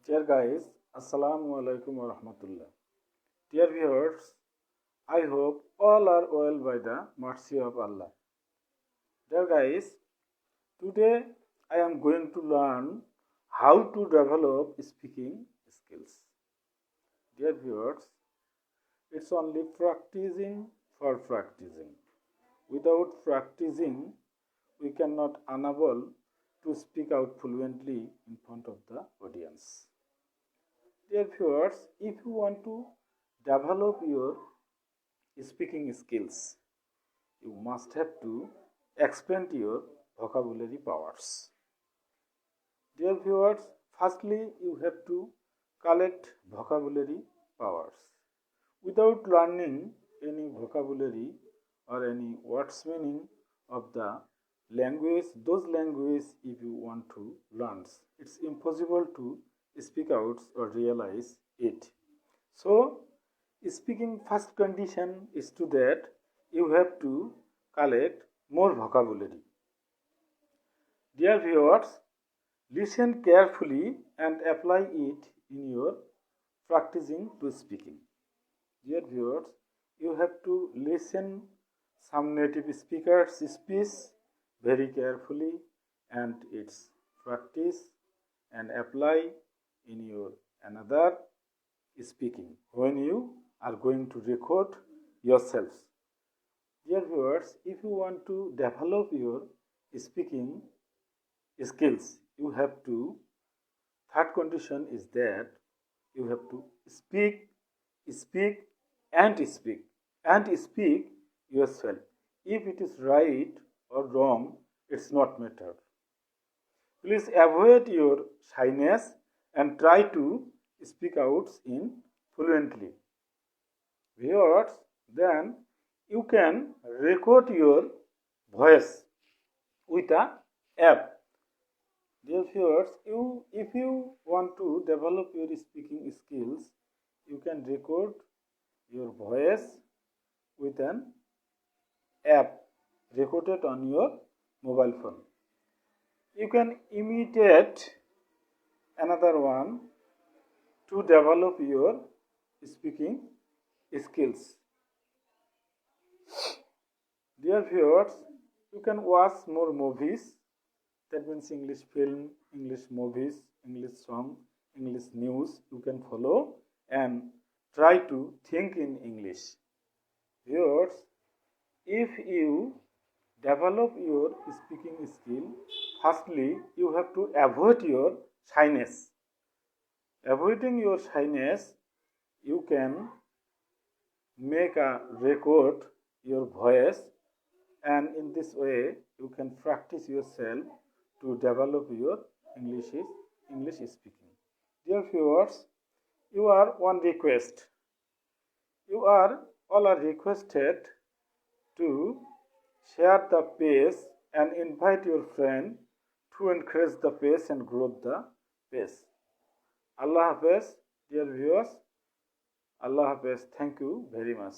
Dear guys, Assalamu alaikum wa rahmatullah. Dear viewers, I hope all are well by the mercy of Allah. Dear guys, today I am going to learn how to develop speaking skills. Dear viewers, it's only practicing for practicing. Without practicing, we cannot unable to speak out fluently in front of the audience. Dear viewers, if you want to develop your speaking skills, you must have to expand your vocabulary powers. Dear viewers, firstly, you have to collect vocabulary powers. Without learning any vocabulary or any words meaning of the language, those languages if you want to learn, it's impossible to speak out or realize it. So, speaking first condition is to that you have to collect more vocabulary. Dear viewers, listen carefully and apply it in your practicing to speaking. Dear viewers, you have to listen some native speakers' speech very carefully and its practice and apply in your another speaking when you are going to record yourselves. Dear viewers, if you want to develop your speaking skills, you have to, third condition is that you have to speak and speak yourself. If it is right or wrong, it's not matter. Please avoid your shyness and try to speak out in fluently. Viewers, then you can record your voice with a app. Dear viewers, if you want to develop your speaking skills, you can record your voice with an app recorded on your mobile phone. You can imitate another one to develop your speaking skills. Dear viewers, you can watch more movies, that means English film, English movies, English song, English news. You can follow and try to think in English. Viewers, if you develop your speaking skill, firstly, you have to avoid your shyness. Avoiding your shyness, you can make a record your voice, and in this way you can practice yourself to develop your English speaking. Dear viewers, you are one request. You are all are requested to share the page and invite your friend to encourage the page and grow the page. Allah Hafiz, dear viewers. Allah Hafiz. Thank you very much.